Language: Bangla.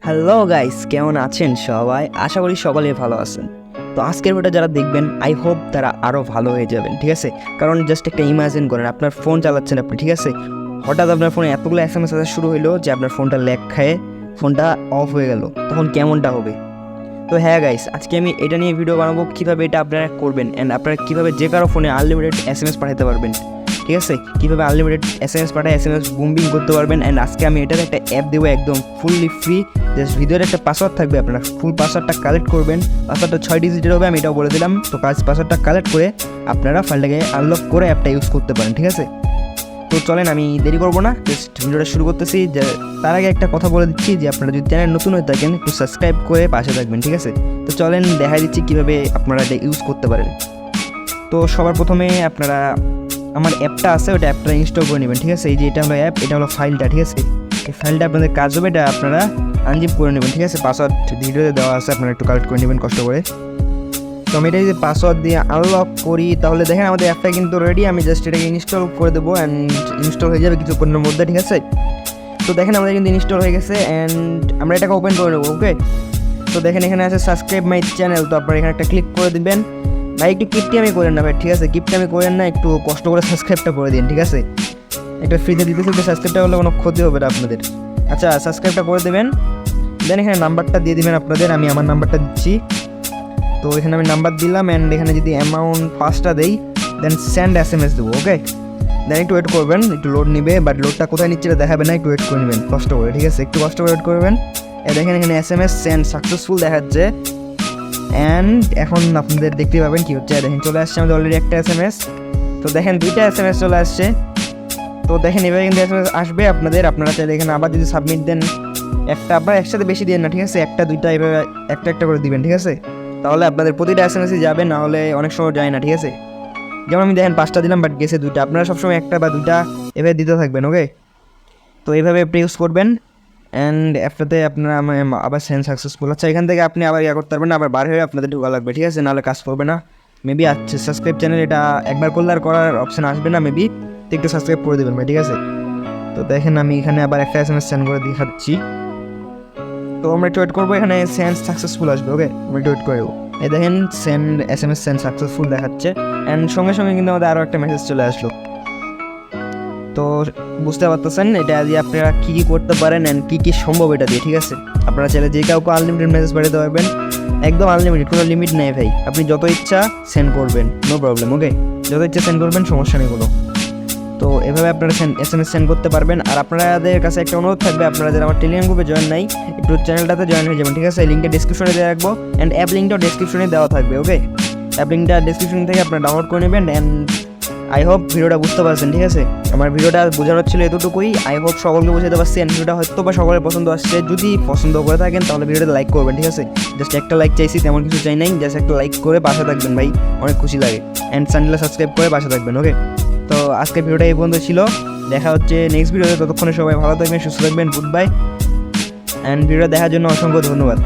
হ্যালো গাইস, কেমন আছেন সবাই? আশা করি সকলে ভালো আছেন। তো আজকের ভিডিওটা যারা দেখবেন আই হোপ তারা আরও ভালো হয়ে যাবেন, ঠিক আছে? কারণ জাস্ট একটা ইমাজিন করেন, আপনার ফোন চালাচ্ছেন আপনি, ঠিক আছে? হঠাৎ আপনার ফোনে এতগুলো SMS আসা শুরু হইলো যে আপনার ফোনটা ল্যাগ খায়, ফোনটা অফ হয়ে গেল, তখন কেমনটা হবে? তো হ্যাঁ গাইস, আজকে আমি এটা নিয়ে ভিডিও বানাবো কীভাবে এটা আপনারা করবেন অ্যান্ড আপনারা কীভাবে যে কারো ফোনে আনলিমিটেড SMS পাঠাতে পারবেন, ঠিক আছে? কীভাবে আনলিমিটেড SMS পাঠায় SMS বুম্বিং করতে পারবেন। অ্যান্ড আজকে আমি এটার একটা অ্যাপ দেবো একদম ফুললি ফ্রি। জাস্ট ভিডিওর একটা পাসওয়ার্ড থাকবে, আপনারা ফুল পাসওয়ার্ডটা কালেক্ট করবেন। পাসওয়ার্ডটা 6 ডিজিটের হবে, আমি এটাও বলে দিলাম। তো পাসওয়ার্ডটা কালেক্ট করে আপনারা ফাইলটাকে আনলক করে অ্যাপটা ইউজ করতে পারেন, ঠিক আছে? তো চলেন, আমি দেরি করবো না, জাস্ট ভিডিওটা শুরু করতেছি। যে তার আগে একটা কথা বলে দিচ্ছি যে আপনারা যদি চ্যানেল নতুন হয়ে থাকেন একটু সাবস্ক্রাইব করে পাশে থাকবেন, ঠিক আছে? তো চলেন দেখা দিচ্ছি কীভাবে আপনারা এটা ইউজ করতে পারেন। তো সবার প্রথমে আপনারা আমার অ্যাপটা আছে, ওটা অ্যাপটা ইনস্টল করে নেবেন, ঠিক আছে? এই যে এটা হলো অ্যাপ, এটা হলো ফাইলটা, ঠিক আছে? এই ফাইলটা আপনাদের কাজ হবে, এটা আপনারা আনজিপ করে নেবেন, ঠিক আছে? পাসওয়ার্ড ভিডিওতে দেওয়া আছে, আপনারা একটু কালেক্ট করে নেবেন কষ্ট করে। তো আমি এটা যদি পাসওয়ার্ড দিয়ে আনলক করি তাহলে দেখেন আমাদের অ্যাপটা কিন্তু রেডি। আমি জাস্ট এটাকে ইনস্টল করে দেবো অ্যান্ড ইনস্টল হয়ে যাবে কিছুক্ষণের মধ্যে, ঠিক আছে? তো দেখেন আমাদের কিন্তু ইনস্টল হয়ে গেছে অ্যান্ড আমরা এটাকে ওপেন করে নেবো, ওকে? তো দেখেন এখানে আছে সাবস্ক্রাইব মাই চ্যানেল, তো আপনারা এখানে একটা ক্লিক করে দিবেন। ভাই একটু কিপটি আমি করেন না ভাই, ঠিক আছে? কিপটি আমি করেন না, একটু কষ্ট করে সাবস্ক্রাইবটা করে দিন, ঠিক আছে? একটা ফ্রিতে দিতেছি, তো সাবস্ক্রাইবটা করলে কোনো ক্ষতি হবে না আপনাদের। আচ্ছা, সাবস্ক্রাইবটা করে দেবেন। দেন এখানে নাম্বারটা দিয়ে দিবেন আপনাদের, আমি আমার নাম্বারটা দিচ্ছি। তো এখানে আমি নাম্বার দিলাম অ্যান্ড এখানে যদি অ্যামাউন্ট 5টা দেই, দেন সেন্ড SMS দেবো, ওকে? দেন একটু ওয়েট করবেন, একটু লোড নিবে, বাট লোডটা কোথায় নিচ্ছে এটা দেখাবে না, একটু ওয়েট করে নেবেন কষ্ট করে, ঠিক আছে? একটু কষ্ট করে ওয়েট করবেন। দেখেন এখানে SMS সেন্ড সাকসেসফুল দেখাচ্ছে অ্যান্ড এখন আপনাদের দেখতে পাবেন কি হচ্ছে। দেখেন চলে আসছে আমাদের অলরেডি একটা SMS। তো দেখেন 2টা SMS চলে আসছে। তো দেখেন এবার কিন্তু SMS আসবে আপনাদের, আপনারা চাইলে এখানে আবার যদি সাবমিট দেন, একটা আবার একসাথে বেশি দেন না, ঠিক আছে? একটা দুইটা এভাবে একটা একটা করে দিবেন, ঠিক আছে? তাহলে আপনাদের প্রতিটা SMS-ই যাবে, না হলে অনেক সময় যায় না, ঠিক আছে? যেমন আমি দেখেন 5টা দিলাম বাট গেছে 2টা, আপনারা সবসময় একটা বা 2টা এভাবে দিতে থাকবেন, ওকে? তো এইভাবে আপনি ইউজ করবেন অ্যান্ড অ্যাপটাতে আপনারা আবার সেন্ড সাকসেসফুল। আচ্ছা, এখান থেকে আপনি আবার করতে পারবেন না, আবার বার হয়ে আপনাদের ঢোকা লাগবে, ঠিক আছে? নাহলে কাজ করবে না মেবি। আচ্ছা, সাবস্ক্রাইব চ্যানেল এটা একবার করলে আর করার অপশান আসবে না মেবি, তো একটু সাবস্ক্রাইব করে দেবেন ভাই, ঠিক আছে? তো দেখেন আমি এখানে আবার একটা SMS সেন্ড করে দেখাচ্ছি। তো আমরা একটু ওয়েট করবো, এখানে সেন্ড সাকসেসফুল আসবে, ওকে? আমরা একটু ওয়েট করবো। এই দেখেন সেন্ড SMS সেন্ড সাকসেসফুল দেখাচ্ছে অ্যান্ড সঙ্গে সঙ্গে কিন্তু আমাদের আরও একটা মেসেজ চলে আসলো। তো বুঝতে পারতেছেন এটা দিয়ে আপনারা কী কী করতে পারেন অ্যান্ড কী কী সম্ভব এটা দিয়ে, ঠিক আছে? আপনারা চাইলে যে কাউকে আনলিমিটেড মেসেজ পাঠাতে পারবেন, একদম আনলিমিটেড, কোনো লিমিট নেই ভাই। আপনি যত ইচ্ছা সেন্ড করবেন, নো প্রবলেম, ওকে? যত ইচ্ছা সেন্ড করবেন, সমস্যা নেই কোনো। তো এভাবে আপনারা SMS সেন্ড করতে পারবেন। আর আপনাদের কাছে একটা অনুরোধ থাকবে, আপনারা যারা আমার টেলিগ্রাম গ্রুপে জয়েন নাই, একটু চ্যানেলটাতে জয়েন হয়ে যাবেন, ঠিক আছে? লিঙ্কটা ডিসক্রিপশনে দিয়ে রাখবো অ্যান্ড অ্যাপ লিঙ্কটাও ডিসক্রিপশনে দেওয়া থাকবে, ওকে? অ্যাপ লিঙ্কটা ডিসক্রিপশন থেকে আপনারা ডাউনলোড করে নেবেন অ্যান্ড আই হোপ ভিডিওটা বুঝতে পারছেন, ঠিক আছে? আমার ভিডিওটা বোঝানোর ছিল এতটুকুই। আই হোপ সকলকে বোঝাতে পারছি অ্যান্ড ভিডিওটা হয়তো বা সকলের পছন্দ আসছে। যদি পছন্দ করে থাকেন তাহলে ভিডিওটা লাইক করবেন, ঠিক আছে? জাস্ট একটা লাইক চাইছি, তেমন কিছু চাই নাই, জাস্ট একটা লাইক করে পাশে থাকবেন ভাই, অনেক খুশি লাগে। অ্যান্ড চ্যানেলটা সাবস্ক্রাইব করে পাশে থাকবেন, ওকে? তো আজকের ভিডিওটা এই পর্যন্ত ছিল, দেখা হচ্ছে নেক্সট ভিডিওতে। ততক্ষণে সবাই ভালো থাকবেন, সুস্থ থাকবেন, গুড বাই। অ্যান্ড ভিডিও দেখার জন্য অসংখ্য ধন্যবাদ।